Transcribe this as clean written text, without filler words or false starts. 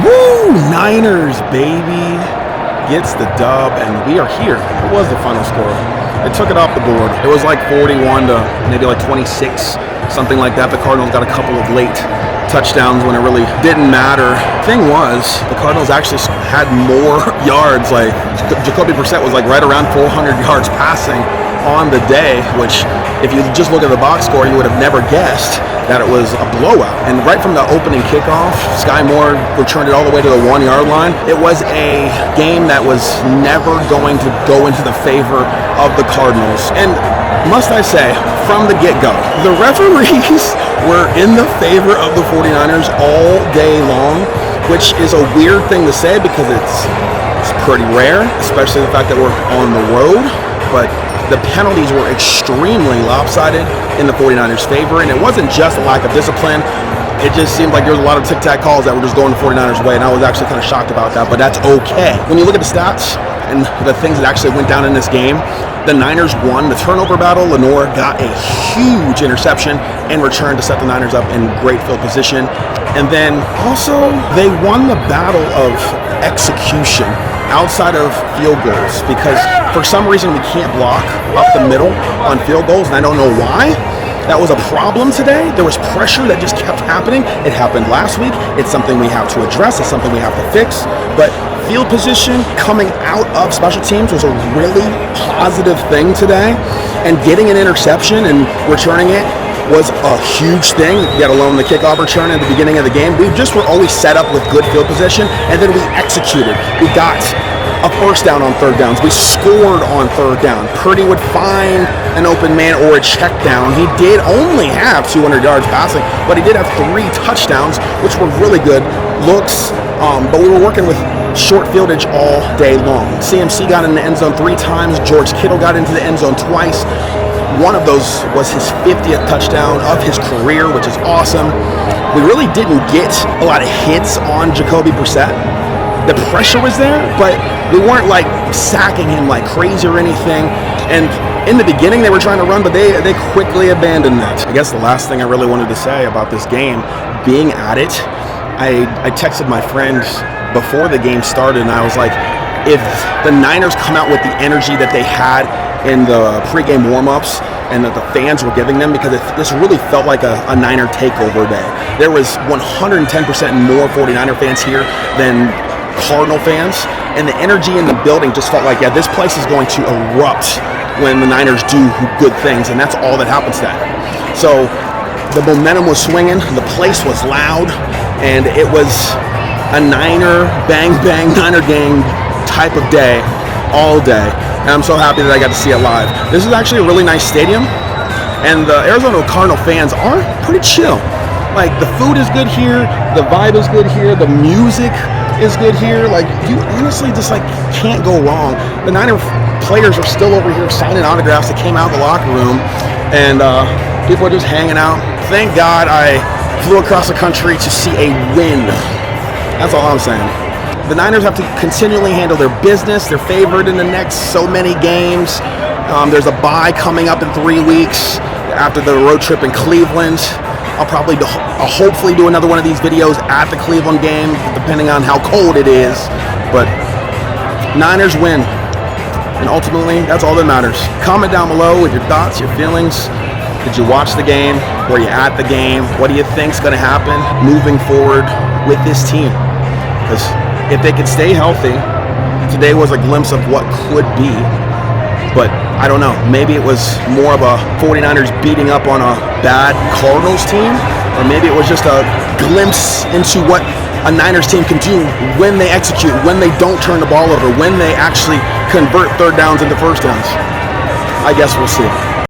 Woo! Niners, baby. Gets the dub, and we are here. What was the final score? They took it off the board. It was like 41 to maybe like 26, something like that. The Cardinals got a couple of late touchdowns when it really didn't matter. Thing was, the Cardinals actually had more yards. Like Jacoby Brissett was like right around 400 yards passing on the day, which if you just look at the box score, you would have never guessed that it was a blowout. And right from the opening kickoff, Sky Moore returned it all the way to the 1 yard line. It was a game that was never going to go into the favor of the Cardinals. And must I say, from the get-go, the referees were in the favor of the 49ers all day long, which is a weird thing to say because it's pretty rare, especially the fact that we're on the road. But the penalties were extremely lopsided in the 49ers' favor, and it wasn't just a lack of discipline. It just seemed like there was a lot of tic-tac calls that were just going the 49ers' way, and I was actually kind of shocked about that, but that's okay. When you look at the stats and the things that actually went down in this game, the Niners won the turnover battle. Lenore got a huge interception and returned to set the Niners up in great field position. And then also, they won the battle of execution outside of field goals, because for some reason we can't block up the middle on field goals, and I don't know why. That was a problem today. There was pressure that just kept happening. It happened last week. It's something we have to address. It's something we have to fix. But field position coming out of special teams was a really positive thing today, and getting an interception and returning it was a huge thing, let alone the kickoff return at the beginning of the game. We just were always set up with good field position, and then we executed. We got a first down on third downs. We scored on third down. Purdy would find an open man or a check down. He did only have 200 yards passing, but he did have 3 touchdowns, which were really good looks. But we were working with short fieldage all day long. CMC got in the end zone 3 times. George Kittle got into the end zone twice. One of those was his 50th touchdown of his career, which is awesome. We really didn't get a lot of hits on Jacoby Brissett. The pressure was there, but we weren't like sacking him like crazy or anything. And in the beginning, they were trying to run, but they quickly abandoned that. I guess the last thing I really wanted to say about this game, being at it, I texted my friend before the game started, and I was like, if the Niners come out with the energy that they had in the pregame warm-ups and that the fans were giving them, because this really felt like a Niner takeover day. There was 110% more 49er fans here than Cardinal fans, and the energy in the building just felt like, yeah, this place is going to erupt when the Niners do good things, and that's all that happens then. So the momentum was swinging, the place was loud, and it was a Niner bang Niner gang type of day all day, and I'm so happy that I got to see it live. This is actually a really nice stadium, and the Arizona Cardinal fans are pretty chill. Like, the food is good here, the vibe is good here, the music is good here. Like, you honestly just like can't go wrong. The Niner players are still over here signing autographs that came out of the locker room, and people are just hanging out. Thank God I flew across the country to see a win. That's all I'm saying. The Niners have to continually handle their business. They're favored in the next so many games. There's a bye coming up in 3 weeks after the road trip in Cleveland. I'll hopefully do another one of these videos at the Cleveland game, depending on how cold it is. But Niners win, and ultimately, that's all that matters. Comment down below with your thoughts, your feelings. Did you watch the game? Were you at the game? What do you think's going to happen moving forward with this team? Because if they could stay healthy, today was a glimpse of what could be. But I don't know, maybe it was more of a 49ers beating up on a bad Cardinals team, or maybe it was just a glimpse into what a Niners team can do when they execute, when they don't turn the ball over, when they actually convert third downs into first downs. I guess we'll see.